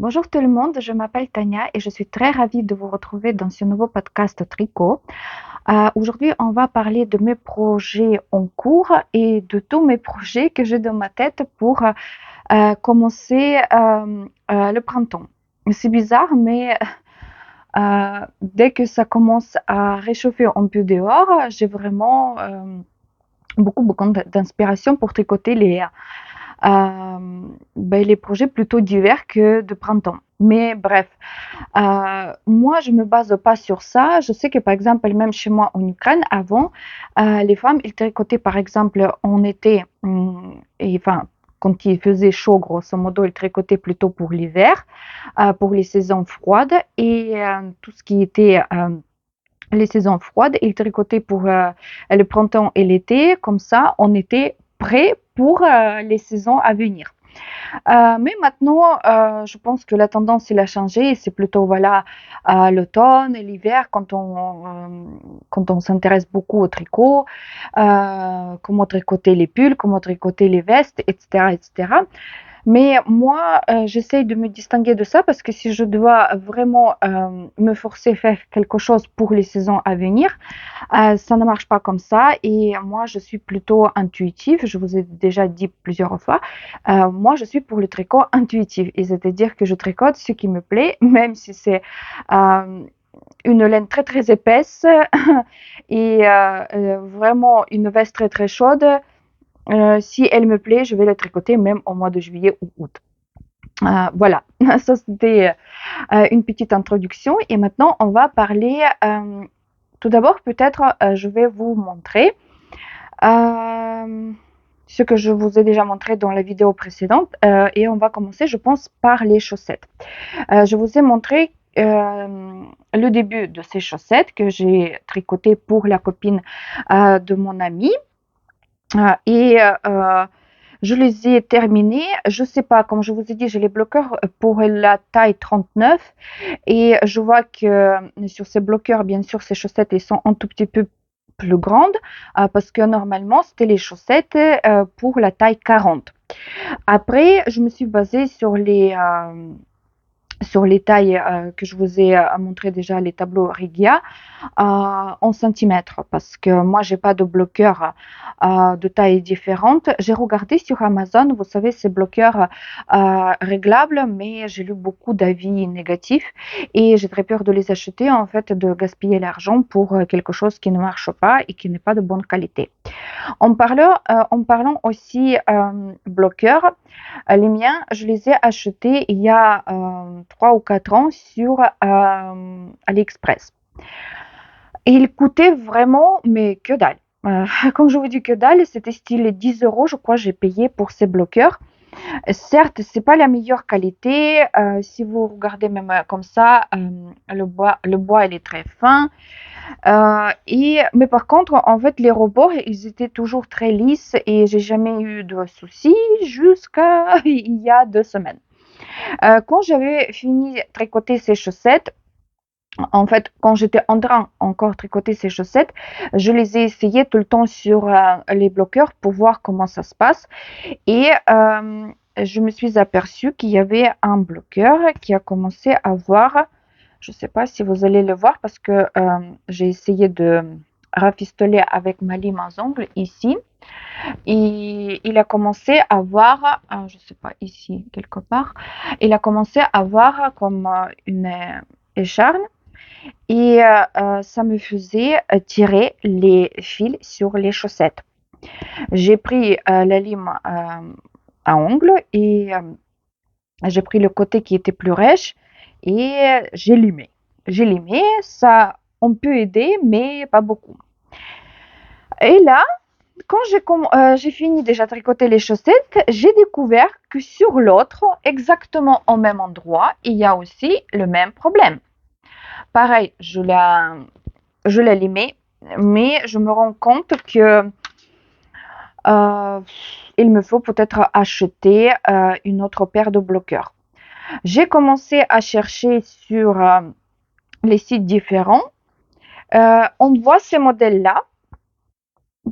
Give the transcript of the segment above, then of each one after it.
Bonjour tout le monde, je m'appelle Tania et je suis très ravie de vous retrouver dans ce nouveau podcast tricot. Aujourd'hui, on va parler de mes projets en cours et de tous mes projets que j'ai dans ma tête pour commencer le printemps. C'est bizarre, mais dès que ça commence à réchauffer un peu dehors, j'ai vraiment beaucoup d'inspiration pour tricoter les projets plutôt d'hiver que de printemps. Mais bref, moi, je me base pas sur ça. Je sais que, par exemple, même chez moi en Ukraine, avant, les femmes, ils tricotaient, par exemple, en été, et enfin, quand il faisait chaud, grosso modo, ils tricotaient plutôt pour l'hiver, pour les saisons froides, et tout ce qui était les saisons froides, ils tricotaient pour le printemps et l'été. Comme ça, on était prêt pour les saisons à venir. Mais maintenant, je pense que la tendance, il a changé. C'est plutôt, voilà, l'automne et l'hiver quand on s'intéresse beaucoup au tricot, comment tricoter les pulls, comment tricoter les vestes, etc., etc. Mais moi, j'essaye de me distinguer de ça parce que si je dois vraiment me forcer à faire quelque chose pour les saisons à venir, ça ne marche pas comme ça. Et moi, je suis plutôt intuitive. Je vous ai déjà dit plusieurs fois. Moi, je suis pour le tricot intuitif. Et c'est-à-dire que je tricote ce qui me plaît, même si c'est euh, une laine très très épaisse et vraiment une veste très très chaude. Si elle me plaît, je vais la tricoter même au mois de juillet ou août. Voilà, ça c'était une petite introduction. Et maintenant, on va parler. Tout d'abord, peut-être, je vais vous montrer ce que je vous ai déjà montré dans la vidéo précédente. Et on va commencer, je pense, par les chaussettes. Je vous ai montré le début de ces chaussettes que j'ai tricotées pour la copine de mon ami. Et je les ai terminées. Je sais pas, comme je vous ai dit, j'ai les bloqueurs pour la taille 39 et je vois que sur ces bloqueurs, bien sûr, ces chaussettes, elles sont un tout petit peu plus grandes parce que normalement, c'était les chaussettes pour la taille 40. Après, je me suis basée sur les tailles que je vous ai montré déjà, les tableaux Rigia, en centimètres parce que moi j'ai pas de bloqueur de taille différente. J'ai regardé sur Amazon, vous savez, ces bloqueurs réglables, mais j'ai lu beaucoup d'avis négatifs et j'ai très peur de les acheter, en fait, de gaspiller l'argent pour quelque chose qui ne marche pas et qui n'est pas de bonne qualité. En parlant aussi bloqueurs, les miens, je les ai achetés il y a 3 ou 4 ans sur AliExpress. Et il coûtait vraiment, mais que dalle. Quand je vous dis que dalle, c'était style 10 euros, je crois, j'ai payé pour ces bloqueurs. Certes, c'est pas la meilleure qualité. Si vous regardez même comme ça, le bois, il est très fin. Mais par contre, en fait, les rebords, ils étaient toujours très lisses et j'ai jamais eu de soucis jusqu'à il y a 2 semaines. Quand j'avais fini de tricoter ces chaussettes, en fait, quand j'étais en train encore de tricoter ces chaussettes, je les ai essayées tout le temps sur les bloqueurs pour voir comment ça se passe. Et je me suis aperçue qu'il y avait un bloqueur qui a commencé à voir, je ne sais pas si vous allez le voir parce que j'ai essayé de rafistoler avec ma lime à ongles ici. Et il a commencé à voir, je ne sais pas, ici quelque part, il a commencé à voir comme une écharne et ça me faisait tirer les fils sur les chaussettes. J'ai pris la lime à ongles et j'ai pris le côté qui était plus rêche et j'ai limé. J'ai limé, ça on peut aider, mais pas beaucoup. Et là, quand j'ai fini déjà de tricoter les chaussettes, j'ai découvert que sur l'autre, exactement au même endroit, il y a aussi le même problème. Pareil, je l'ai limé, mais je me rends compte que euh, il me faut peut-être acheter une autre paire de bloqueurs. J'ai commencé à chercher sur les sites différents. On voit ces modèles-là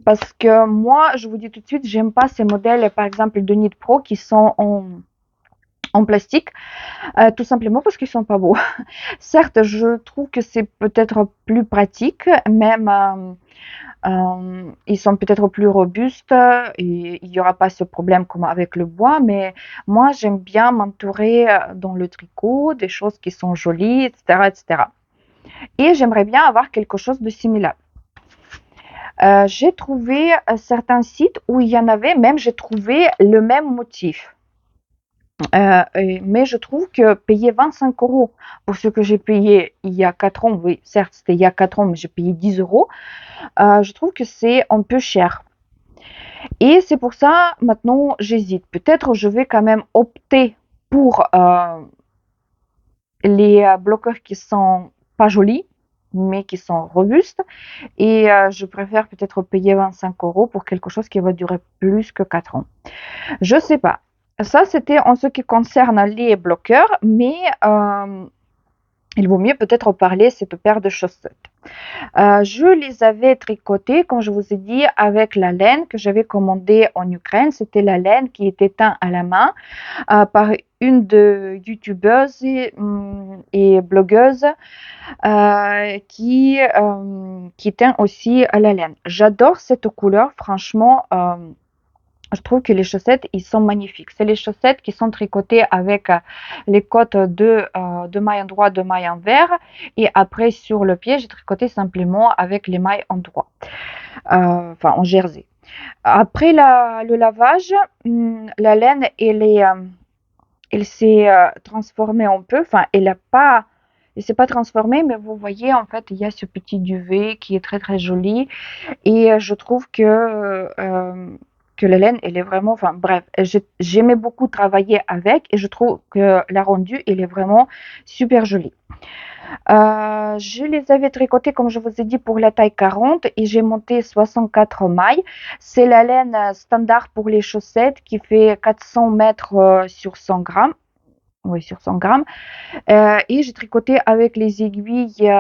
parce que moi, je vous dis tout de suite, j'aime pas ces modèles, par exemple, de Knit Pro qui sont en plastique, tout simplement parce qu'ils sont pas beaux. Certes, je trouve que c'est peut-être plus pratique, même ils sont peut-être plus robustes et il n'y aura pas ce problème comme avec le bois, mais moi j'aime bien m'entourer dans le tricot des choses qui sont jolies, etc., etc. Et j'aimerais bien avoir quelque chose de similaire. J'ai trouvé certains sites où il y en avait, même j'ai trouvé le même motif. Mais je trouve que payer 25 € pour ce que j'ai payé il y a 4 ans, oui, certes, c'était il y a 4 ans, mais j'ai payé 10 €, je trouve que c'est un peu cher. Et c'est pour ça, maintenant, j'hésite. Peut-être je vais quand même opter pour les bloqueurs qui sont pas jolis, mais qui sont robustes. Et je préfère peut-être payer 25 € pour quelque chose qui va durer plus que 4 ans. Je sais pas. Ça, c'était en ce qui concerne les bloqueurs, mais il vaut mieux peut-être parler cette paire de chaussettes. Je les avais tricotées, comme je vous ai dit, avec la laine que j'avais commandée en Ukraine. C'était la laine qui était teinte à la main par une de youtubeuses et blogueuses qui teint aussi à la laine. J'adore cette couleur, franchement. Je trouve que les chaussettes, ils sont magnifiques. C'est les chaussettes qui sont tricotées avec les côtes de mailles endroit, de mailles envers. Et après, sur le pied, j'ai tricoté simplement avec les mailles endroit, enfin en jersey. Après le lavage, la laine, elle s'est transformée un peu. Enfin, elle s'est pas transformée, mais vous voyez, en fait, il y a ce petit duvet qui est très très joli. Et je trouve que la laine, elle est vraiment, enfin bref, j'aimais beaucoup travailler avec et je trouve que la rendue, elle est vraiment super jolie. Je les avais tricotées, comme je vous ai dit, pour la taille 40 et j'ai monté 64 mailles. C'est la laine standard pour les chaussettes qui fait 400 mètres sur 100 grammes. Oui, sur 100 grammes. Et j'ai tricoté avec les aiguilles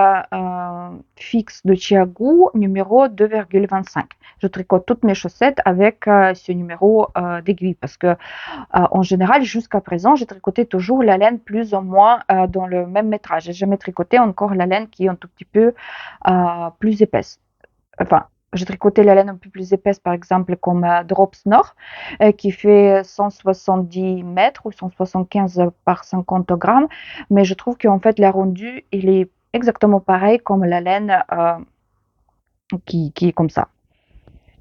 fixes de Chiago numéro 2,25. Je tricote toutes mes chaussettes avec ce numéro d'aiguille parce que en général, jusqu'à présent, j'ai tricoté toujours la laine plus ou moins dans le même métrage. J'ai jamais tricoté encore la laine qui est un tout petit peu plus épaisse. Enfin, j'ai tricoté la laine un peu plus épaisse, par exemple, comme Drops Nord, qui fait 170 mètres ou 175 par 50 grammes. Mais je trouve qu'en fait, la rendue, il est exactement pareil comme la laine qui est comme ça.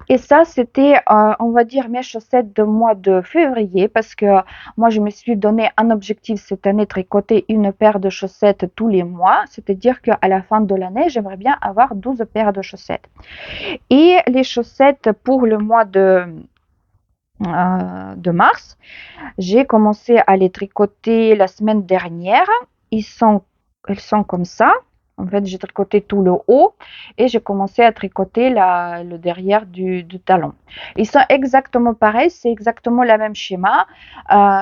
Et ça, c'était, on va dire, mes chaussettes de mois de février, parce que moi, je me suis donné un objectif cette année, tricoter une paire de chaussettes tous les mois. C'est-à-dire qu'à la fin de l'année, j'aimerais bien avoir 12 paires de chaussettes. Et les chaussettes pour le mois de mars, j'ai commencé à les tricoter la semaine dernière. Elles sont comme ça. En fait, j'ai tricoté tout le haut et j'ai commencé à tricoter le derrière du talon. Ils sont exactement pareils, c'est exactement le même schéma.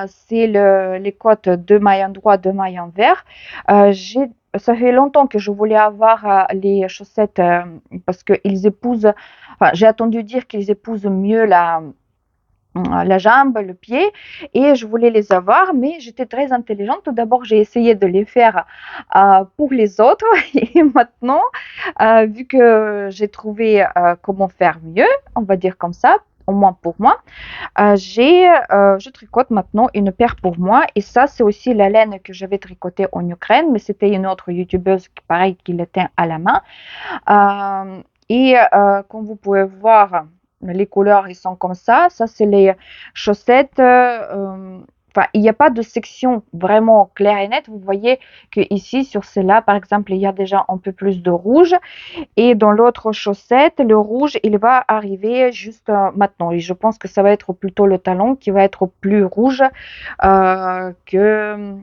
C'est les côtes de mailles endroit, de mailles envers. Ça fait longtemps que je voulais avoir les chaussettes parce qu'ils épousent, enfin, j'ai attendu dire qu'ils épousent mieux la jambe, le pied, et je voulais les avoir, mais j'étais très intelligente. Tout d'abord, j'ai essayé de les faire pour les autres, et maintenant, vu que j'ai trouvé comment faire mieux, on va dire comme ça, au moins pour moi, je tricote maintenant une paire pour moi, et ça, c'est aussi la laine que j'avais tricotée en Ukraine, mais c'était une autre youtubeuse, pareil, qui l'était à la main. Comme vous pouvez voir, les couleurs, ils sont comme ça. Ça, c'est les chaussettes. Enfin, il n'y a pas de section vraiment claire et nette. Vous voyez que ici, sur celle-là, par exemple, il y a déjà un peu plus de rouge. Et dans l'autre chaussette, le rouge, il va arriver juste maintenant. Et je pense que ça va être plutôt le talon qui va être plus rouge que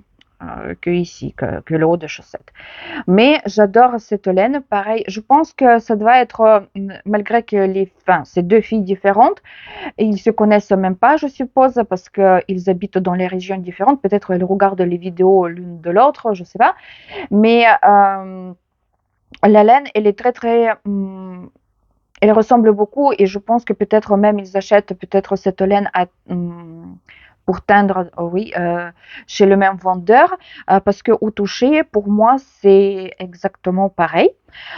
ici, que le haut de chaussette. Mais j'adore cette laine. Pareil, je pense que ça doit être, malgré que c'est deux filles différentes, et ils se connaissent même pas, je suppose, parce qu'ils habitent dans les régions différentes. Peut-être elles regardent les vidéos l'une de l'autre, je sais pas. Mais la laine, elle est très très, elle ressemble beaucoup, et je pense que peut-être même ils achètent peut-être cette laine pour teindre, oui, chez le même vendeur, parce qu'au toucher, pour moi, c'est exactement pareil.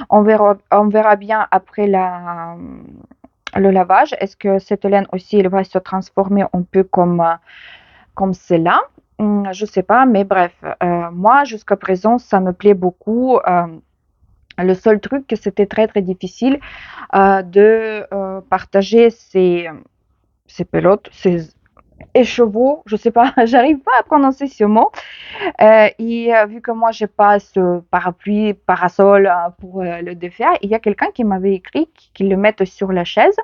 On verra bien après le lavage. Est-ce que cette laine aussi, elle va se transformer un peu comme celle-là? Je sais pas, mais bref, moi, jusqu'à présent, ça me plaît beaucoup. Le seul truc, que c'était très très difficile de partager ces pelotes, ces écheveaux, je sais pas, j'arrive pas à prononcer ce mot. Et vu que moi, j'ai pas ce parapluie, parasol pour le défaire, il y a quelqu'un qui m'avait écrit qu'ils le mettent sur la chaise,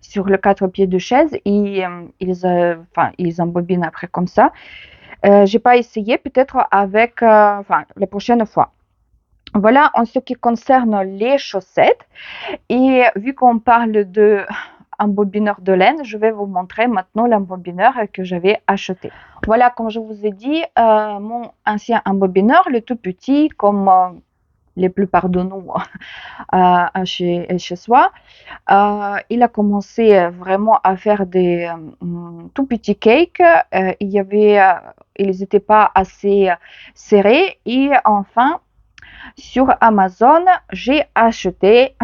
sur le quatre pieds de chaise, et enfin, ils embobinent après comme ça. J'ai pas essayé, peut-être avec, enfin, la prochaine fois. Voilà en ce qui concerne les chaussettes. Et vu qu'on parle de un bobineur de laine, je vais vous montrer maintenant l'embobineur que j'avais acheté. Voilà, comme je vous ai dit, mon ancien embobineur, le tout petit, comme les plupart de nous chez soi, il a commencé vraiment à faire des tout petits cakes. Ils n'étaient pas assez serrés. Et enfin, sur Amazon, j'ai acheté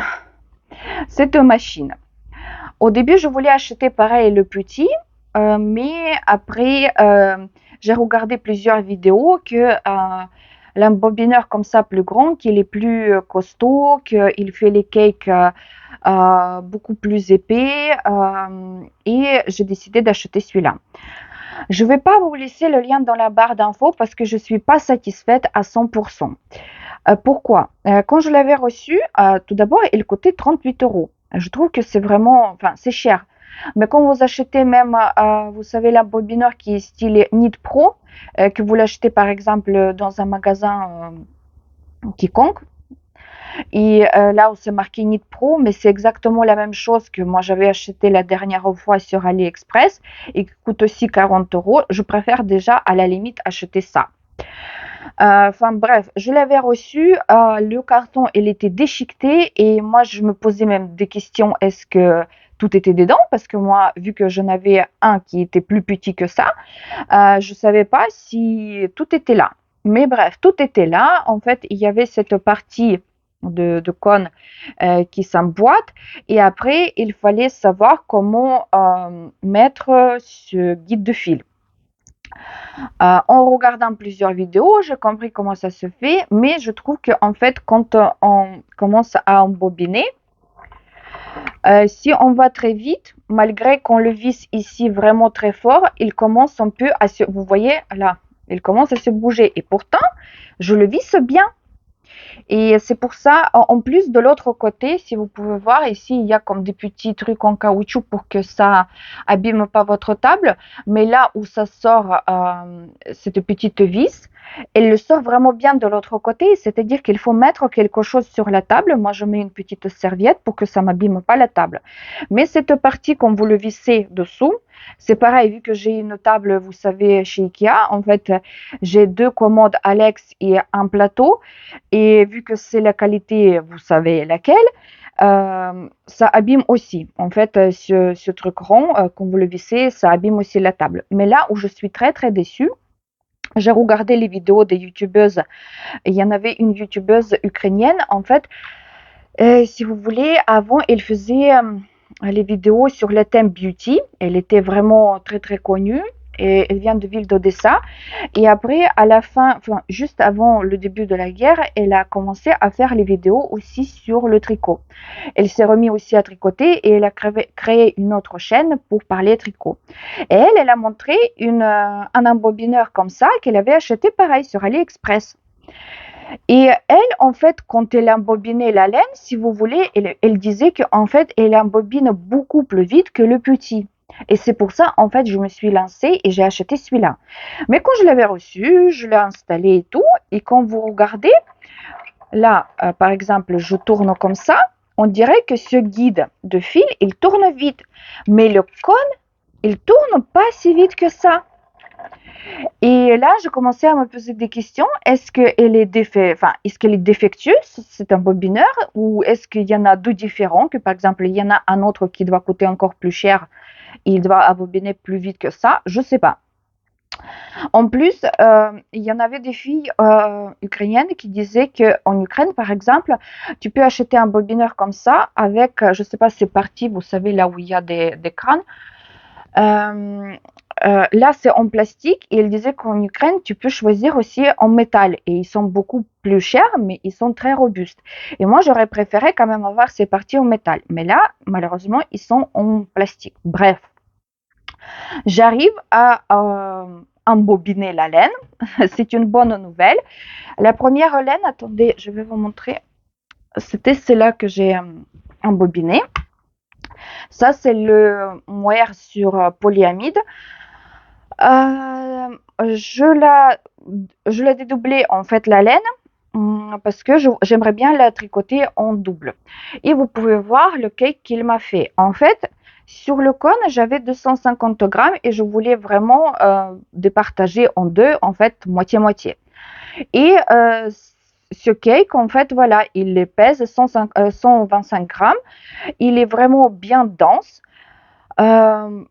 cette machine. Au début, je voulais acheter pareil le petit, mais après, j'ai regardé plusieurs vidéos que l'embobineur comme ça plus grand, qu'il est plus costaud, qu'il fait les cakes beaucoup plus épais, et j'ai décidé d'acheter celui-là. Je ne vais pas vous laisser le lien dans la barre d'infos parce que je ne suis pas satisfaite à 100%. Pourquoi? Quand je l'avais reçu, tout d'abord, il coûtait 38 euros. Je trouve que c'est vraiment, enfin, c'est cher. Mais quand vous achetez même, vous savez, l'embobineur qui est style Knit Pro, que vous l'achetez par exemple dans un magasin quiconque, et là où c'est marqué Knit Pro, mais c'est exactement la même chose que moi j'avais acheté la dernière fois sur AliExpress et qui coûte aussi 40 euros. Je préfère déjà à la limite acheter ça. Enfin bref, je l'avais reçu, le carton, il était déchiqueté et moi je me posais même des questions, est-ce que tout était dedans? Parce que moi, vu que j'en avais un qui était plus petit que ça, je ne savais pas si tout était là. Mais bref, tout était là. En fait, il y avait cette partie de cône qui s'emboîte et après, il fallait savoir comment mettre ce guide de fil. En regardant plusieurs vidéos, j'ai compris comment ça se fait, mais je trouve qu'en fait, quand on commence à embobiner, si on va très vite, malgré qu'on le visse ici vraiment très fort, il commence un peu à se... Vous voyez, là, il commence à se bouger. Et pourtant, je le visse bien. Et c'est pour ça, en plus de l'autre côté, si vous pouvez voir ici, il y a comme des petits trucs en caoutchouc pour que ça abîme pas votre table. Mais là où ça sort cette petite vis, elle le sort vraiment bien de l'autre côté. C'est-à-dire qu'il faut mettre quelque chose sur la table. Moi, je mets une petite serviette pour que ça m'abîme pas la table. Mais cette partie, quand vous le vissez dessous, c'est pareil, vu que j'ai une table, vous savez, chez Ikea, en fait, j'ai deux commodes Alex et un plateau. Et vu que c'est la qualité, vous savez laquelle, ça abîme aussi. En fait, ce truc rond, quand vous le vissez, ça abîme aussi la table. Mais là où je suis très très déçue, j'ai regardé les vidéos des youtubeuses. Il y en avait une youtubeuse ukrainienne, en fait, si vous voulez, avant, elle faisait les vidéos sur le thème beauty. Elle était vraiment très très connue. Et elle vient de ville d'Odessa. Et après, à la fin, enfin, juste avant le début de la guerre, elle a commencé à faire les vidéos aussi sur le tricot. Elle s'est remise aussi à tricoter et elle a créé une autre chaîne pour parler tricot. Et elle a montré un embobineur comme ça qu'elle avait acheté pareil sur AliExpress. Et elle, en fait, quand elle embobinait la laine, si vous voulez, elle disait qu'en fait, elle embobine beaucoup plus vite que le petit. Et c'est pour ça, en fait, je me suis lancée et j'ai acheté celui-là. Mais quand je l'avais reçu, je l'ai installé et tout. Et quand vous regardez, là, par exemple, je tourne comme ça, on dirait que ce guide de fil, il tourne vite. Mais le cône, il tourne pas si vite que ça. Et là, je commençais à me poser des questions. Est-ce qu'elle est est-ce qu'elle est défectueuse, c'est un bobineur, ou est-ce qu'il y en a deux différents, que par exemple, il y en a un autre qui doit coûter encore plus cher, et il doit bobiner plus vite que ça, je sais pas. En plus, il y en avait des filles ukrainiennes qui disaient qu'en Ukraine, par exemple, tu peux acheter un bobineur comme ça avec, je ne sais pas, ces parties, vous savez, là où il y a des crânes. Euh, Là, c'est en plastique et il disait qu'en Ukraine, tu peux choisir aussi en métal et ils sont beaucoup plus chers, mais ils sont très robustes. Et moi, j'aurais préféré quand même avoir ces parties en métal. Mais là, malheureusement, ils sont en plastique. Bref, j'arrive à embobiner la laine. C'est une bonne nouvelle. La première laine, attendez, je vais vous montrer. C'était celle-là que j'ai embobinée. Ça, c'est le mohair sur polyamide. Euh, je la, je l'ai dédoublée en fait la laine parce que j'aimerais bien la tricoter en double. Et vous pouvez voir le cake qu'il m'a fait. En fait, sur le cône, j'avais 250 grammes et je voulais vraiment départager en deux, en fait, moitié-moitié. Et ce cake, en fait, voilà, il pèse 125 grammes. Il est vraiment bien dense. Euh,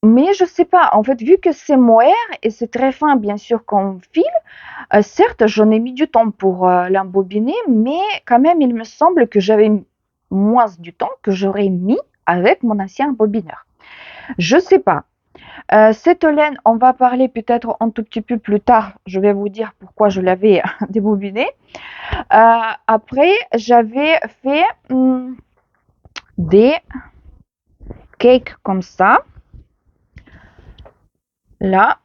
mais je sais pas, en fait, vu que c'est mohair et c'est très fin, bien sûr, comme fil, certes, j'en ai mis du temps pour l'embobiner, mais quand même, il me semble que j'avais moins du temps que j'aurais mis avec mon ancien embobineur. Je sais pas. Cette laine, on va parler peut-être un tout petit peu plus tard. Je vais vous dire pourquoi je l'avais débobinée. Après, j'avais fait des cakes comme ça, là,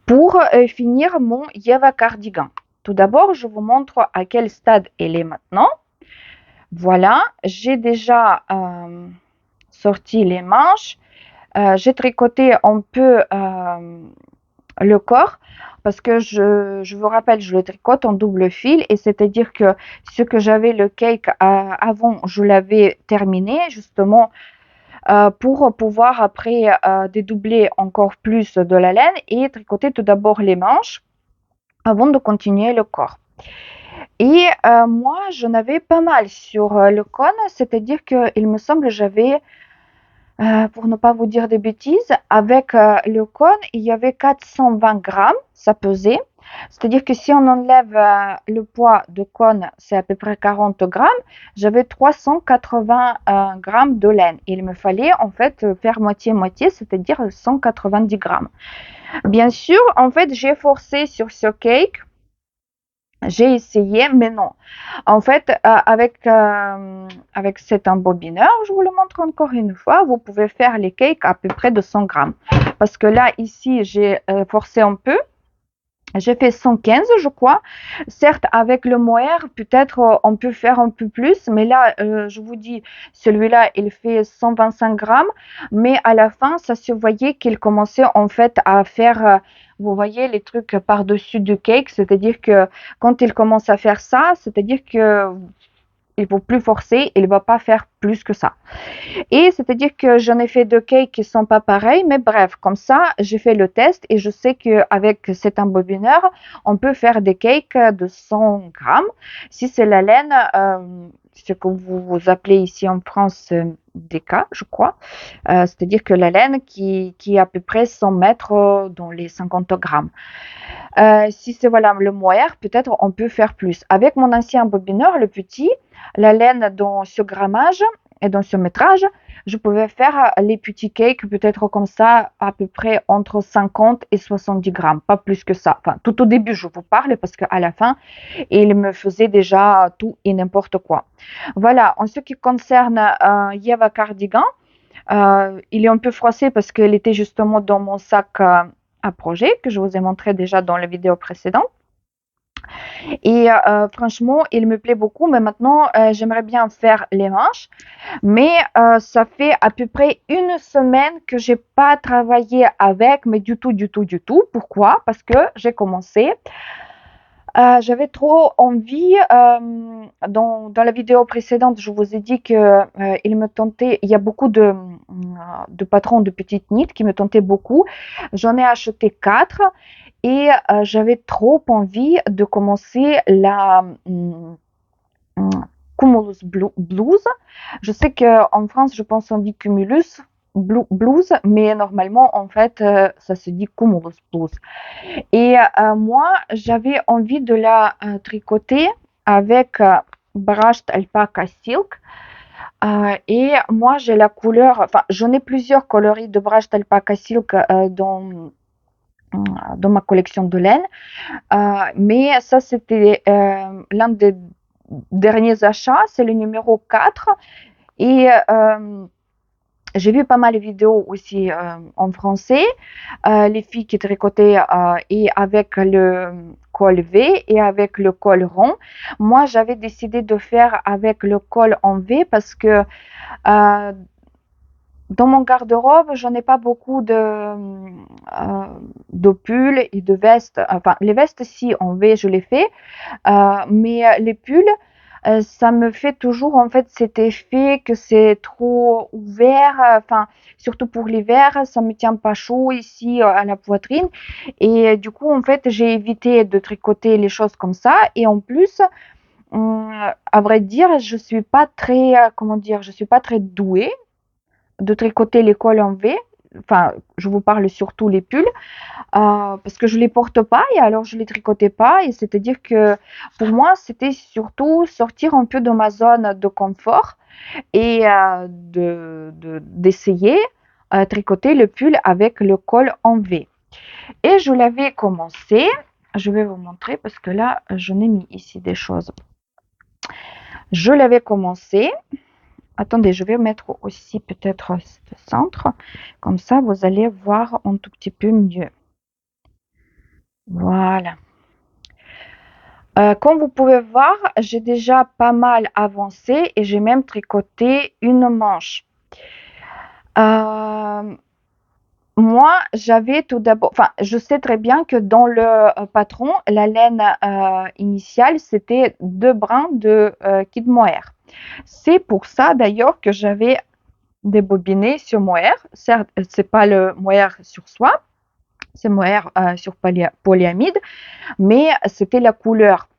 pour finir mon Yeva cardigan. Tout d'abord, je vous montre à quel stade elle est maintenant. Voilà, j'ai déjà sorti les manches. J'ai tricoté un peu le corps parce que je vous rappelle, je le tricote en double fil et c'est-à-dire que ce que j'avais le cake avant, je l'avais terminé justement pour pouvoir après dédoubler encore plus de la laine et tricoter tout d'abord les manches avant de continuer le corps. Et moi, j'en avais pas mal sur le cône, c'est-à-dire qu'il me semble j'avais, pour ne pas vous dire des bêtises, avec le cône, il y avait 420 grammes, ça pesait. C'est-à-dire que si on enlève le poids de cône, c'est à peu près 40 grammes, j'avais 380 grammes de laine. Il me fallait en fait faire moitié-moitié, c'est-à-dire 190 grammes. Bien sûr, en fait, j'ai forcé sur ce cake. J'ai essayé, mais non. En fait, avec cet embobineur, je vous le montre encore une fois, vous pouvez faire les cakes à peu près de 100 grammes. Parce que là, ici, j'ai forcé un peu. J'ai fait 115, je crois. Certes, avec le mohair, peut-être on peut faire un peu plus, mais là, je vous dis, celui-là, il fait 125 grammes, mais à la fin, ça se voyait qu'il commençait en fait à faire, vous voyez, les trucs par-dessus du cake, c'est-à-dire que quand il commence à faire ça, c'est-à-dire que il ne faut plus forcer, il ne va pas faire plus que ça. Et c'est-à-dire que j'en ai fait deux cakes qui ne sont pas pareils, mais bref, comme ça, j'ai fait le test et je sais qu'avec cet embobineur, on peut faire des cakes de 100 grammes. Si c'est la laine, ce que vous appelez ici en France DK, je crois, c'est-à-dire que la laine qui est à peu près 100 mètres dans les 50 grammes. Si c'est voilà, le mohair, peut-être on peut faire plus. Avec mon ancien embobineur, le petit, la laine dans ce grammage et dans ce métrage, je pouvais faire les petits cakes peut-être comme ça, à peu près entre 50 et 70 grammes, pas plus que ça. Enfin, tout au début, je vous parle parce qu'à la fin, il me faisait déjà tout et n'importe quoi. Voilà, en ce qui concerne Yeva Cardigan, il est un peu froissé parce qu'il était justement dans mon sac à projet que je vous ai montré déjà dans la vidéo précédente. Et franchement, il me plaît beaucoup, mais maintenant, j'aimerais bien faire les manches. Mais ça fait à peu près une semaine que j'ai pas travaillé avec, mais du tout, du tout, du tout. Pourquoi? Parce que j'ai commencé. J'avais trop envie. Dans la vidéo précédente, je vous ai dit que il me tentait. Il y a beaucoup de patrons de petites nids qui me tentaient beaucoup. J'en ai acheté 4 et j'avais trop envie de commencer la Cumulus Blues. Je sais qu'en France, je pense on dit Cumulus. blouse, mais normalement, en fait, ça se dit cumulus blouse. Et moi, j'avais envie de la tricoter avec brushed alpaca silk. Et moi, j'ai la couleur, enfin, j'en ai plusieurs coloris de brushed alpaca silk dans ma collection de laine. Mais ça, c'était l'un des derniers achats, c'est le numéro 4. Et j'ai vu pas mal de vidéos aussi en français, les filles qui tricotaient et avec le col V et avec le col rond. Moi, j'avais décidé de faire avec le col en V parce que dans mon garde-robe, j'en ai pas beaucoup de pulls et de vestes. Enfin, les vestes, si, en V, je les fais. Mais les pulls, ça me fait toujours en fait cet effet que c'est trop ouvert, enfin surtout pour l'hiver, ça me tient pas chaud ici à la poitrine et du coup en fait j'ai évité de tricoter les choses comme ça et en plus à vrai dire je suis pas très comment dire je suis pas très douée de tricoter les cols en V. Enfin, je vous parle surtout les pulls. Parce que je les porte pas et alors je les tricotais pas et c'est-à-dire que pour moi c'était surtout sortir un peu de ma zone de confort et d'essayer tricoter le pull avec le col en V. Et je l'avais commencé, je vais vous montrer parce que là je n'ai mis ici des choses. Je l'avais commencé. Attendez, je vais mettre aussi peut-être ce centre, comme ça vous allez voir un tout petit peu mieux. Voilà. Comme vous pouvez voir, j'ai déjà pas mal avancé et j'ai même tricoté une manche. Euh, Moi, j'avais tout d'abord, enfin, je sais très bien que dans le patron, la laine initiale, c'était 2 brins de kid mohair. C'est pour ça d'ailleurs que j'avais débobiné sur mohair. Certes, c'est pas le mohair sur soie, c'est mohair sur polyamide, mais c'était la couleur.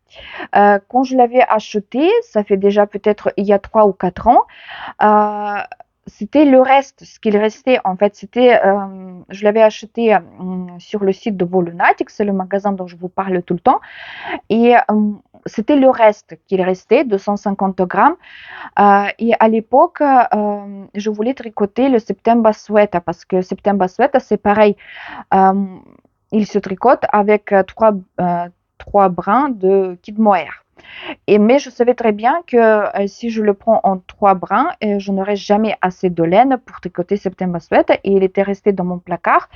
Quand je l'avais acheté, ça fait déjà peut-être il y a 3 ou 4 ans, euh, c'était le reste, ce qu'il restait en fait. Je l'avais acheté sur le site de Volunatic, c'est le magasin dont je vous parle tout le temps, et c'était le reste qu'il restait, 250 grammes. Et à l'époque, je voulais tricoter le September Sweater parce que September Sweater, c'est pareil. Euh, il se tricote avec trois brins de kid mohair. Mais je savais très bien que si je le prends en 3 brins, je n'aurais jamais assez de laine pour tricoter September Sweat et il était resté dans mon placard.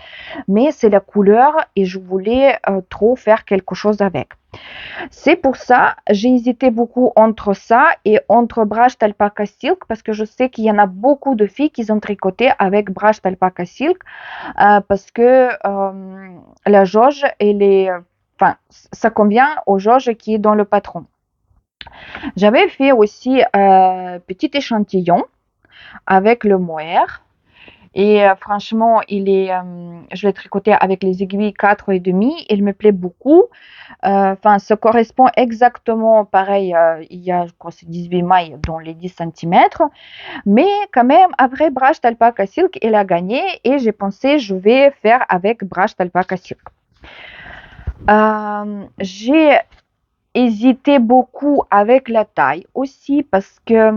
Mais c'est la couleur et je voulais trop faire quelque chose avec. C'est pour ça j'ai hésité beaucoup entre ça et entre Brushed Alpaca Silk parce que je sais qu'il y en a beaucoup de filles qui ont tricoté avec Brushed Alpaca Silk parce que la jauge enfin, ça convient aux jauges qui est dans le patron. J'avais fait aussi petit échantillon avec le mohair. Et franchement, je l'ai tricoté avec les aiguilles 4,5. Il me plaît beaucoup. Enfin, ça correspond exactement pareil. Il y a, je crois, c'est 18 mailles dans les 10 cm. Mais quand même, après Brushed Alpaca Silk, il a gagné. Et j'ai pensé, je vais faire avec Brushed Alpaca Silk. J'ai hésité beaucoup avec la taille aussi parce que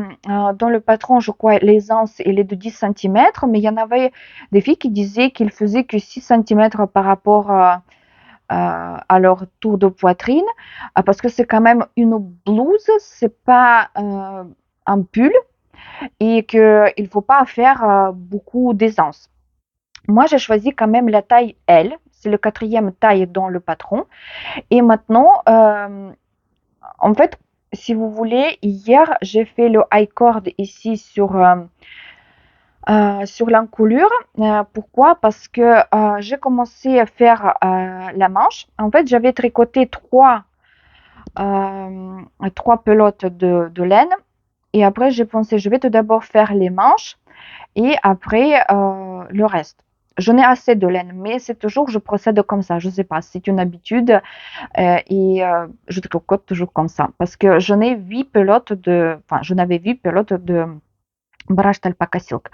dans le patron, je crois, l'aisance, elle est de 10 cm, mais il y en avait des filles qui disaient qu'ils faisaient que 6 cm par rapport à leur tour de poitrine parce que c'est quand même une blouse, c'est pas un pull et qu'il ne faut pas faire beaucoup d'aisance. Moi, j'ai choisi quand même la taille L, c'est le 4e taille dans le patron. Et maintenant, en fait, si vous voulez, hier, j'ai fait le high cord ici sur l'encolure. Pourquoi? Parce que j'ai commencé à faire la manche. En fait, j'avais tricoté trois pelotes de laine. Et après, j'ai pensé, je vais tout d'abord faire les manches et après le reste. J'en ai assez de laine, mais c'est toujours, je procède comme ça. Je ne sais pas, c'est une habitude et je tricote toujours comme ça. Parce que j'en ai 8 pelotes enfin, j'en avais 8 pelotes Barrage d'alpaca silk.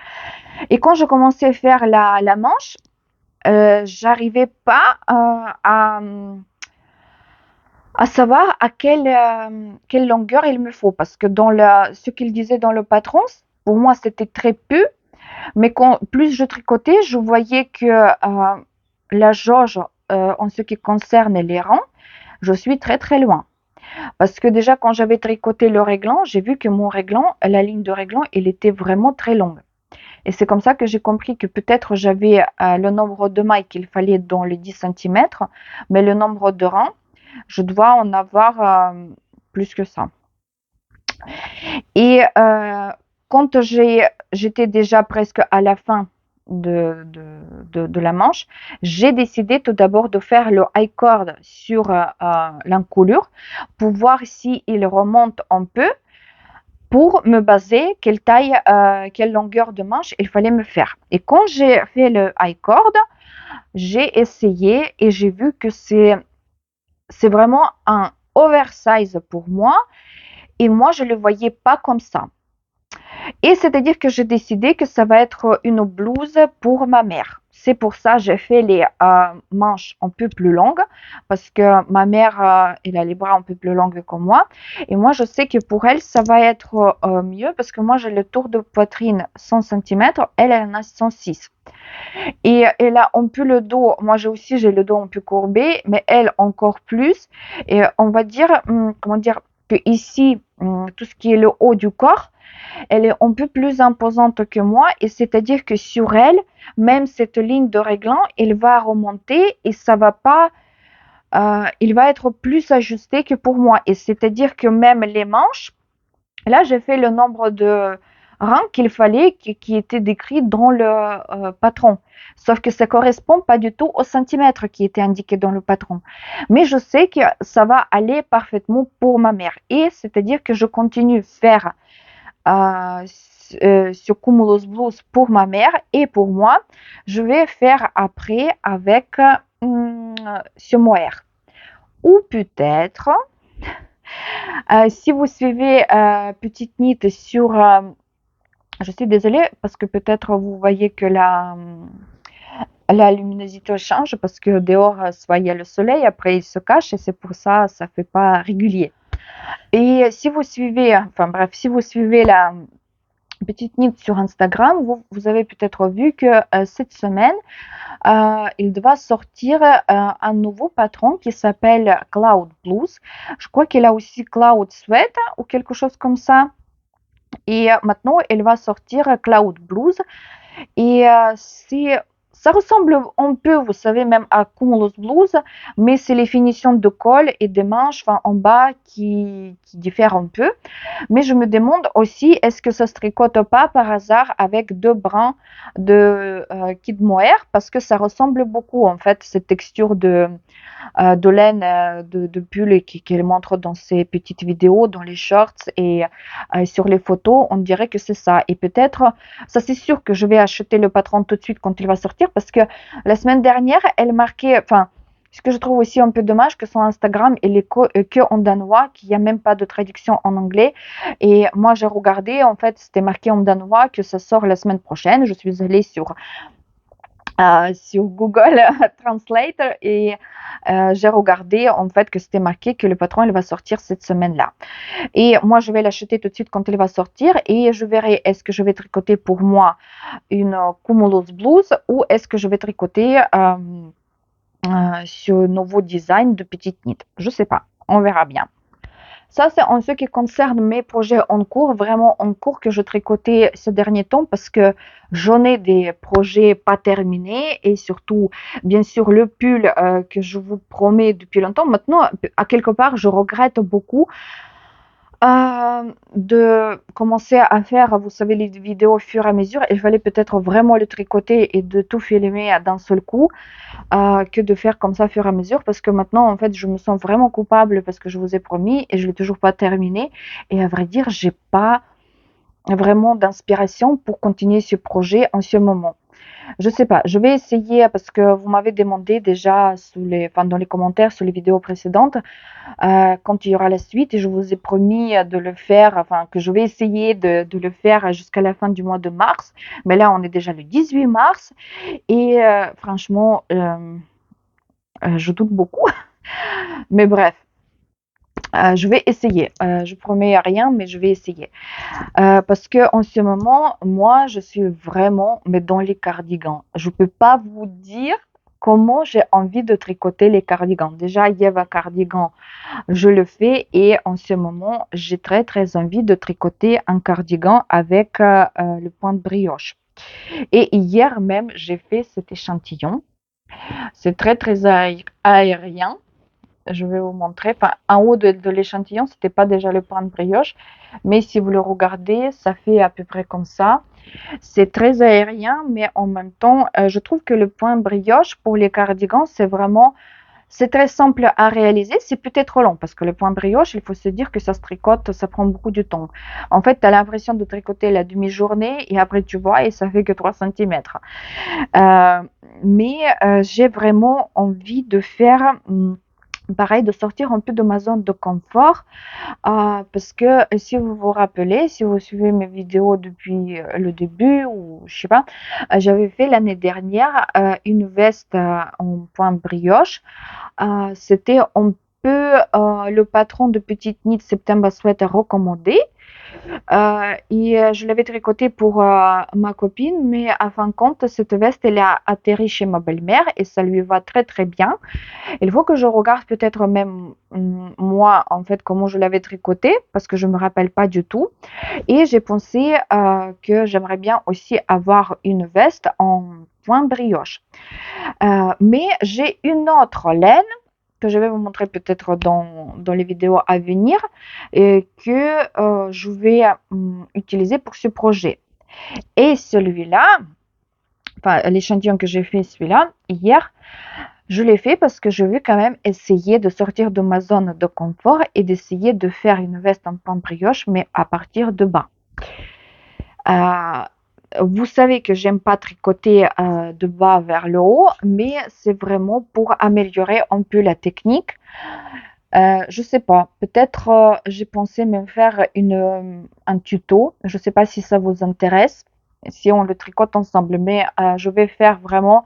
Et quand je commençais à faire la manche, j'arrivais pas à savoir quelle longueur il me faut. Parce que ce qu'il disait dans le patron, pour moi, c'était très peu. Mais plus je tricotais, je voyais que la jauge, en ce qui concerne les rangs, je suis très très loin. Parce que déjà, quand j'avais tricoté le réglant, j'ai vu que mon réglant, la ligne de réglant, elle était vraiment très longue. Et c'est comme ça que j'ai compris que peut-être j'avais le nombre de mailles qu'il fallait dans les 10 centimètres, mais le nombre de rangs, je dois en avoir plus que ça. Et quand j'étais déjà presque à la fin de la manche, j'ai décidé tout d'abord de faire le high cord sur l'encolure pour voir s'il remonte un peu pour me baser quelle taille, quelle longueur de manche il fallait me faire. Et quand j'ai fait le high cord, j'ai essayé et j'ai vu que c'est vraiment un oversize pour moi et moi je ne le voyais pas comme ça. Et c'est-à-dire que j'ai décidé que ça va être une blouse pour ma mère. C'est pour ça que j'ai fait les manches un peu plus longues parce que ma mère, elle a les bras un peu plus longs que moi. Et moi, je sais que pour elle, ça va être mieux parce que moi, j'ai le tour de poitrine 100 cm, elle en a 106. Et elle a un peu le dos, moi j'ai le dos un peu courbé, mais elle encore plus. Et on va dire, comment dire, que ici, tout ce qui est le haut du corps, elle est un peu plus imposante que moi et c'est-à-dire que sur elle, même cette ligne de réglant, elle va remonter et ça va pas, il va être plus ajusté que pour moi. Et c'est-à-dire que même les manches, là, j'ai fait le nombre de rangs qu'il fallait, qui était décrit dans le patron. Sauf que ça ne correspond pas du tout au centimètre qui était indiqué dans le patron. Mais je sais que ça va aller parfaitement pour ma mère. Et c'est-à-dire que je continue à faire sur Cumulus Blues pour ma mère et pour moi. Je vais faire après avec sur Mohair. Ou peut-être, si vous suivez Petite Nit sur... je suis désolée parce que peut-être vous voyez que la luminosité change parce que dehors, soit il y a le soleil, après il se cache et c'est pour ça ça fait pas régulier. Et si vous suivez, enfin bref, si vous suivez la Petite Nit sur Instagram, vous avez peut-être vu que cette semaine, il doit sortir un nouveau patron qui s'appelle Cloud Blues. Je crois qu'il a aussi Cloud Sweat ou quelque chose comme ça. Et maintenant, il va sortir Cloud Blues. Et ça ressemble un peu, vous savez, même à Cumulus Blues, mais c'est les finitions de col et de manches enfin, en bas qui diffèrent un peu. Mais je me demande aussi, est-ce que ça se tricote pas par hasard avec deux brins de kid mohair parce que ça ressemble beaucoup en fait cette texture de laine de pull qu'elle montre dans ses petites vidéos, dans les shorts et sur les photos, on dirait que c'est ça. Et peut-être, ça c'est sûr que je vais acheter le patron tout de suite quand il va sortir parce que la semaine dernière, elle marquait, enfin, ce que je trouve aussi un peu dommage, que son Instagram il est que en danois, qu'il n'y a même pas de traduction en anglais. Et moi, j'ai regardé, en fait, c'était marqué en danois que ça sort la semaine prochaine. Je suis allée sur Google Translate et j'ai regardé en fait que c'était marqué que le patron il va sortir cette semaine-là. Et moi je vais l'acheter tout de suite quand il va sortir et je verrai est-ce que je vais tricoter pour moi une Cumulus Blues ou est-ce que je vais tricoter sur un nouveau design de petite knit. Je sais pas, on verra bien. Ça, c'est en ce qui concerne mes projets en cours, vraiment en cours que je tricotais ces derniers temps parce que j'en ai des projets pas terminés et surtout, bien sûr, le pull que je vous promets depuis longtemps. Maintenant, à quelque part, je regrette beaucoup de commencer à faire, vous savez, les vidéos au fur et à mesure. Il fallait peut-être vraiment le tricoter et de tout filmer d'un seul coup que de faire comme ça au fur et à mesure parce que maintenant, en fait, je me sens vraiment coupable parce que je vous ai promis et je ne l'ai toujours pas terminé. Et à vrai dire, j'ai pas vraiment d'inspiration pour continuer ce projet en ce moment. Je sais pas, je vais essayer parce que vous m'avez demandé déjà dans les commentaires sur les vidéos précédentes, quand il y aura la suite et je vous ai promis de le faire, enfin que je vais essayer de le faire jusqu'à la fin du mois de mars. Mais là, on est déjà le 18 mars et franchement, je doute beaucoup. Mais bref, je vais essayer. Je promets rien, mais je vais essayer. Parce que en ce moment, moi, je suis vraiment mais dans les cardigans. Je peux pas vous dire comment j'ai envie de tricoter les cardigans. Déjà, il y avait un cardigan, je le fais et en ce moment, j'ai très très envie de tricoter un cardigan avec le point de brioche. Et hier même, j'ai fait cet échantillon. C'est très très aérien. Je vais vous montrer. Enfin, en haut de l'échantillon, c'était pas déjà le point de brioche, mais si vous le regardez, ça fait à peu près comme ça. C'est très aérien, mais en même temps, je trouve que le point brioche pour les cardigans, c'est très simple à réaliser. C'est peut-être long parce que le point brioche, il faut se dire que ça se tricote, ça prend beaucoup de temps. En fait, tu as l'impression de tricoter la demi-journée et après tu vois et ça fait que 3 centimètres. Euh, mais j'ai vraiment envie de faire pareil, de sortir un peu de ma zone de confort. Parce que si vous vous rappelez, si vous suivez mes vidéos depuis le début, ou je sais pas, j'avais fait l'année dernière une veste en point brioche. C'était un peu le patron de Petite Knit September Sweater recommandé. Et je l'avais tricoté pour ma copine, mais à fin de compte, cette veste, elle a atterri chez ma belle-mère et ça lui va très très bien. Il faut que je regarde peut-être même moi, en fait, comment je l'avais tricoté, parce que je ne me rappelle pas du tout. Et j'ai pensé que j'aimerais bien aussi avoir une veste en point brioche. Mais j'ai une autre laine que je vais vous montrer peut-être dans les vidéos à venir et que je vais utiliser pour ce projet. Et celui-là, enfin l'échantillon que j'ai fait celui-là hier, je l'ai fait parce que je veux quand même essayer de sortir de ma zone de confort et d'essayer de faire une veste en pan brioche, mais à partir de bas. Euh, vous savez que j'aime pas tricoter de bas vers le haut, mais c'est vraiment pour améliorer un peu la technique. Je sais pas, peut-être j'ai pensé même faire un tuto. Je sais pas si ça vous intéresse, si on le tricote ensemble, mais je vais faire vraiment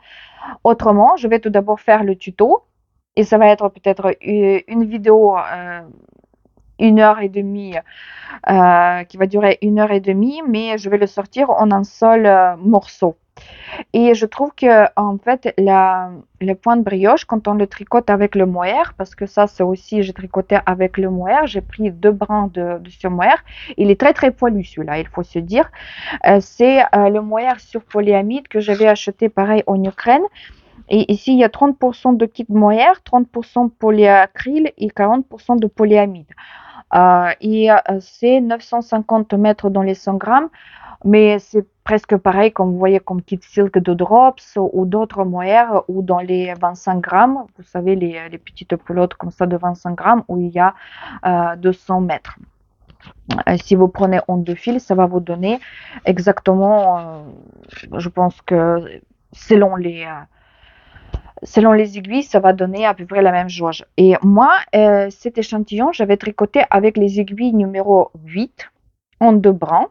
autrement. Je vais tout d'abord faire le tuto et ça va être peut-être une vidéo 1 heure et demie qui va durer 1 heure et demie, mais je vais le sortir en un seul morceau. Et je trouve que en fait le point de brioche quand on le tricote avec le mohair, parce que ça c'est aussi j'ai tricoté avec le mohair, j'ai pris 2 brins de ce mohair. Il est très très poilu celui-là, il faut se dire. C'est le mohair sur polyamide que j'avais acheté pareil en Ukraine. Et ici, il y a 30% de kit mohair, 30% polyacryl et 40% de polyamide. Et c'est 950 mètres dans les 100 grammes, mais c'est presque pareil comme vous voyez comme kit silk de Drops ou d'autres mohair ou dans les 25 grammes, vous savez les petites pelotes comme ça de 25 grammes où il y a 200 mètres. Si vous prenez en 2 fils, ça va vous donner exactement, je pense que selon les aiguilles, ça va donner à peu près la même jauge. Et moi, cet échantillon, j'avais tricoté avec les aiguilles numéro 8 en 2 brins.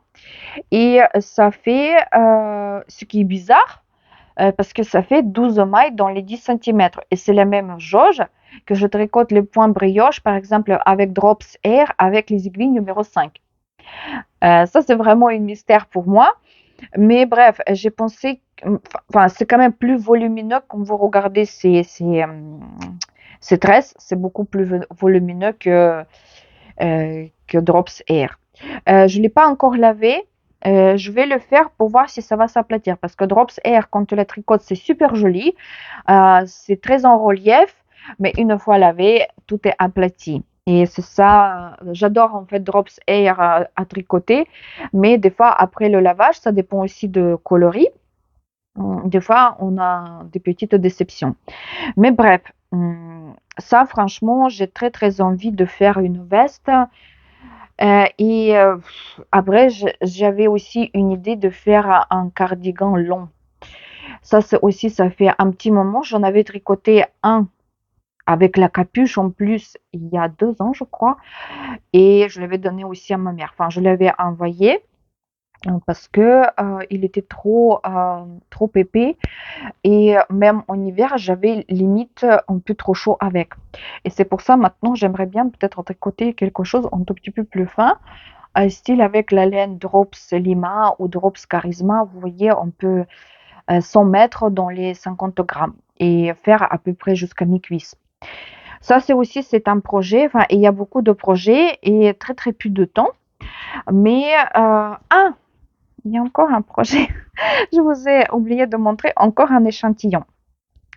Et ça fait, ce qui est bizarre, parce que ça fait 12 mailles dans les 10 centimètres. Et c'est la même jauge que je tricote le point brioche, par exemple, avec Drops Air, avec les aiguilles numéro 5. Ça, c'est vraiment un mystère pour moi. Mais bref, j'ai pensé, enfin, c'est quand même plus volumineux quand vous regardez ces tresses, c'est beaucoup plus volumineux que Drops Air. Je ne l'ai pas encore lavé. Je vais le faire pour voir si ça va s'aplatir parce que Drops Air, quand tu la tricotes, c'est super joli. C'est très en relief, mais une fois lavé, tout est aplati. Et c'est ça, j'adore en fait Drops Air à tricoter, mais des fois après le lavage, ça dépend aussi de coloris. Des fois, on a des petites déceptions. Mais bref, ça franchement, j'ai très très envie de faire une veste. Et après, j'avais aussi une idée de faire un cardigan long. Ça, c'est aussi, ça fait un petit moment. J'en avais tricoté un avec la capuche en plus il y a 2 ans, je crois. Et je l'avais donné aussi à ma mère. Enfin, je l'avais envoyé parce que il était trop épais. Et même en hiver, j'avais limite un peu trop chaud avec. Et c'est pour ça maintenant, j'aimerais bien peut-être tricoter quelque chose un tout petit peu plus fin, style avec la laine Drops Lima ou Drops Charisma. Vous voyez, on peut s'en mettre dans les 50 grammes et faire à peu près jusqu'à mi-cuisse. Ça, c'est un projet. Enfin, il y a beaucoup de projets et très très peu de temps. Mais il y a encore un projet. Je vous ai oublié de montrer encore un échantillon.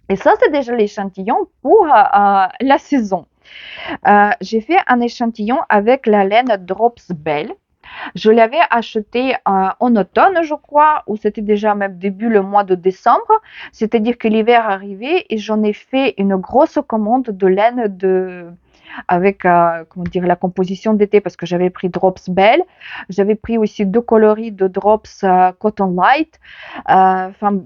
Et ça, c'est déjà l'échantillon pour la saison. J'ai fait un échantillon avec la laine Drops Belle. Je l'avais acheté en automne, je crois, ou c'était déjà même début le mois de décembre. C'est-à-dire que l'hiver arrivait et j'en ai fait une grosse commande de laine avec comment dire, la composition d'été parce que j'avais pris Drops Belle. J'avais pris aussi 2 coloris de Drops Cotton Light. Enfin,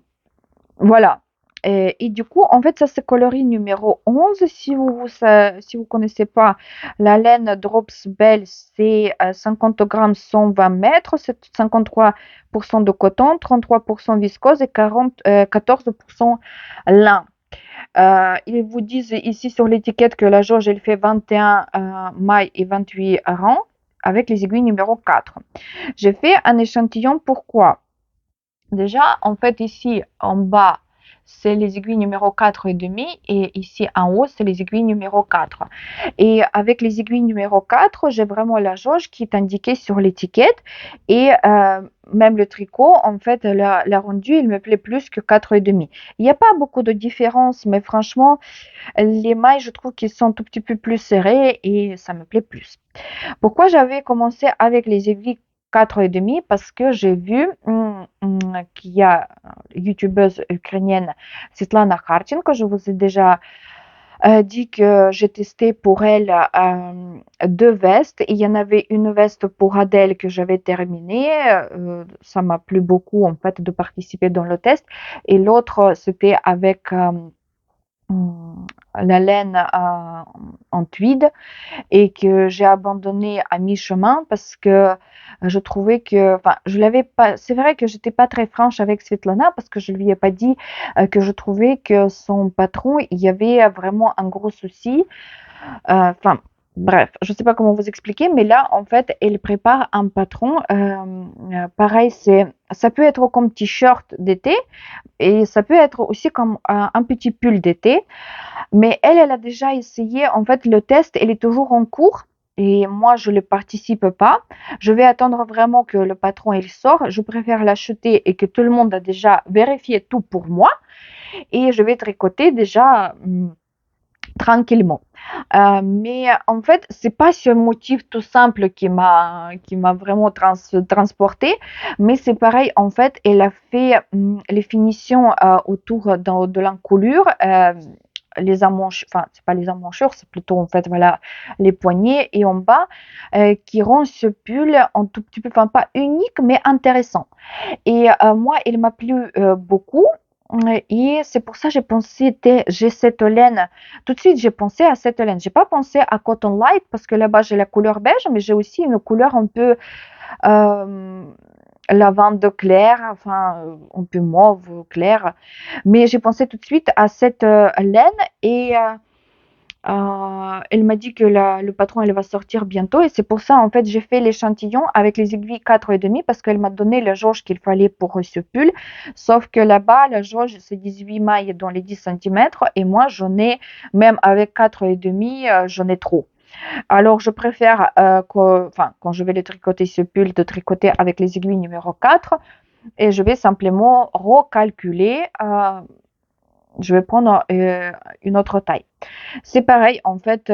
voilà. Et du coup, en fait, ça c'est coloris numéro 11. Si vous connaissez pas, la laine Drops Belle, c'est 50 grammes, 120 mètres, c'est 53% de coton, 33% viscose et 14% lin. Ils vous disent ici sur l'étiquette que la jauge, elle fait 21 mailles et 28 rangs avec les aiguilles numéro 4. J'ai fait un échantillon, pourquoi? Déjà, en fait, ici en bas, c'est les aiguilles numéro 4 et demi et ici en haut, c'est les aiguilles numéro 4. Et avec les aiguilles numéro 4, j'ai vraiment la jauge qui est indiquée sur l'étiquette et même le tricot, en fait, la rendu, il me plaît plus que 4 et demi. Il n'y a pas beaucoup de différence, mais franchement, les mailles, je trouve qu'ils sont un tout petit peu plus serrées et ça me plaît plus. Pourquoi j'avais commencé avec les aiguilles 4,5? Parce que j'ai vu qu'il y a une youtubeuse ukrainienne, Svetlana Kharchenko, je vous ai déjà dit que j'ai testé pour elle 2 vestes. Il y en avait une veste pour Adèle que j'avais terminée. Ça m'a plu beaucoup en fait de participer dans le test. Et l'autre, c'était avec la laine en tweed et que j'ai abandonné à mi-chemin parce que je trouvais que, enfin, je l'avais pas. C'est vrai que j'étais pas très franche avec Svetlana parce que je lui ai pas dit que je trouvais que son patron, il y avait vraiment un gros souci. Enfin, bref, je sais pas comment vous expliquer, mais là, en fait, elle prépare un patron. Pareil, ça peut être comme t-shirt d'été et ça peut être aussi comme un petit pull d'été. Mais elle a déjà essayé. En fait, le test, il est toujours en cours. Et moi, je ne participe pas. Je vais attendre vraiment que le patron il sort. Je préfère l'acheter et que tout le monde a déjà vérifié tout pour moi. Et je vais tricoter déjà tranquillement. Mais en fait, c'est pas ce motif tout simple qui m'a vraiment transporté, mais c'est pareil. En fait, elle a fait les finitions autour de l'encolure. Les emmanchures, enfin, c'est pas les emmanchures, c'est plutôt en fait, voilà, les poignets et en bas, qui rend ce pull un tout petit peu, enfin, pas unique, mais intéressant. Et moi, il m'a plu beaucoup. Et c'est pour ça que j'ai cette laine. Tout de suite, j'ai pensé à cette laine. J'ai pas pensé à Cotton Light parce que là-bas, j'ai la couleur beige, mais j'ai aussi une couleur un peu euh, lavande clair, enfin, un peu mauve clair. Mais j'ai pensé tout de suite à cette laine et elle m'a dit que le patron elle va sortir bientôt et c'est pour ça en fait j'ai fait l'échantillon avec les aiguilles 4,5 parce qu'elle m'a donné la jauge qu'il fallait pour ce pull. Sauf que là-bas la jauge c'est 18 mailles dans les 10 centimètres et moi j'en ai même avec 4,5 j'en ai trop. Alors je préfère enfin, quand je vais le tricoter ce pull de tricoter avec les aiguilles numéro 4 et je vais simplement recalculer. Je vais prendre une autre taille. C'est pareil, en fait,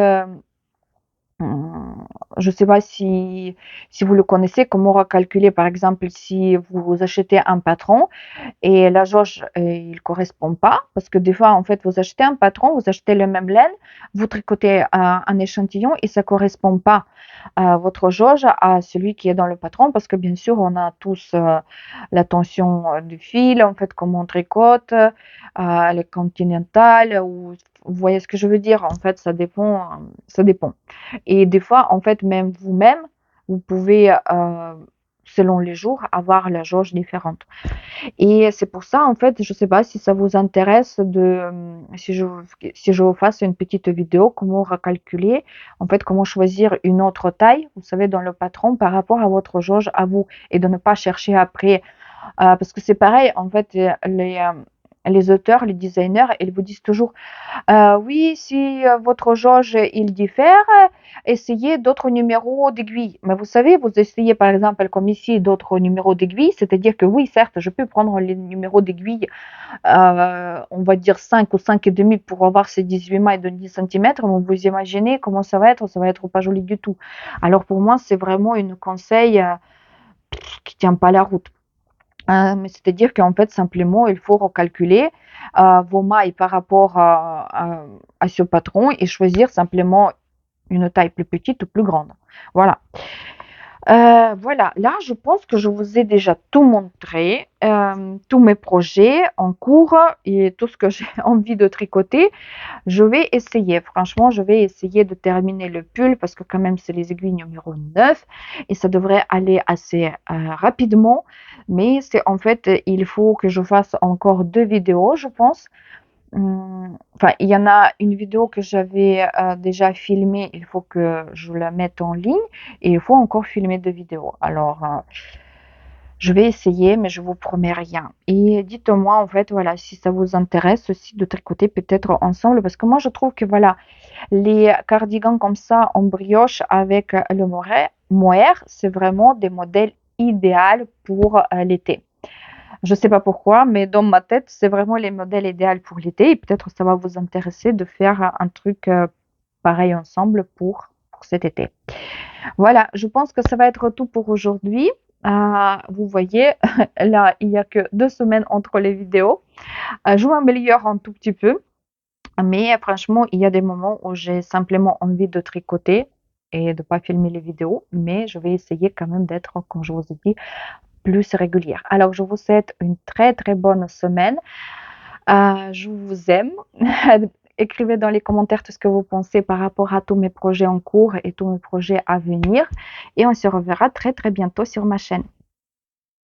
Je ne sais pas si vous le connaissez, comment recalculer, par exemple, si vous achetez un patron et la jauge, il correspond pas, parce que des fois, en fait, vous achetez un patron, vous achetez le même laine, vous tricotez un échantillon et ça correspond pas à votre jauge à celui qui est dans le patron, parce que bien sûr, on a tous la tension du fil, en fait, comme on tricote, les continentales, ou vous voyez ce que je veux dire, en fait, ça dépend, ça dépend. Et des fois, en fait, même vous-même, vous pouvez, selon les jours, avoir la jauge différente. Et c'est pour ça, en fait, je ne sais pas si ça vous intéresse si je vous fasse une petite vidéo, comment recalculer, en fait, comment choisir une autre taille, vous savez, dans le patron par rapport à votre jauge à vous, et de ne pas chercher après. Parce que c'est pareil, en fait, les auteurs, les designers, ils vous disent toujours oui, si votre jauge il diffère, essayez d'autres numéros d'aiguille. Mais vous savez, vous essayez par exemple comme ici d'autres numéros d'aiguille, c'est-à-dire que oui, certes, je peux prendre les numéros d'aiguille, on va dire 5 ou 5,5 pour avoir ces 18 mailles de 10 centimètres, mais vous imaginez comment ça va être pas joli du tout. Alors pour moi, c'est vraiment une conseil qui tient pas la route. Mais c'est-à-dire qu'en fait, simplement, il faut recalculer vos mailles par rapport à ce patron et choisir simplement une taille plus petite ou plus grande. Voilà. Voilà, là, je pense que je vous ai déjà tout montré, tous mes projets en cours et tout ce que j'ai envie de tricoter. Je vais essayer, franchement, je vais essayer de terminer le pull parce que quand même, c'est les aiguilles numéro 9 et ça devrait aller assez rapidement. Mais c'est en fait, il faut que je fasse encore 2 vidéos, je pense. Enfin, il y en a une vidéo que j'avais déjà filmée, il faut que je la mette en ligne et il faut encore filmer 2 vidéos. Alors, je vais essayer, mais je vous promets rien. Et dites-moi, en fait, voilà, si ça vous intéresse aussi de tricoter peut-être ensemble, parce que moi, je trouve que voilà, les cardigans comme ça en brioche avec le mohair, c'est vraiment des modèles idéaux pour l'été. Je ne sais pas pourquoi, mais dans ma tête, c'est vraiment les modèles idéaux pour l'été. Et peut-être ça va vous intéresser de faire un truc pareil ensemble pour cet été. Voilà, je pense que ça va être tout pour aujourd'hui. Vous voyez, là, il n'y a que 2 semaines entre les vidéos. Je m'améliore un tout petit peu, mais franchement, il y a des moments où j'ai simplement envie de tricoter et de ne pas filmer les vidéos, mais je vais essayer quand même d'être, comme je vous ai dit, plus régulière. Alors, je vous souhaite une très très bonne semaine. Je vous aime. Écrivez dans les commentaires tout ce que vous pensez par rapport à tous mes projets en cours et tous mes projets à venir. Et on se reverra très très bientôt sur ma chaîne.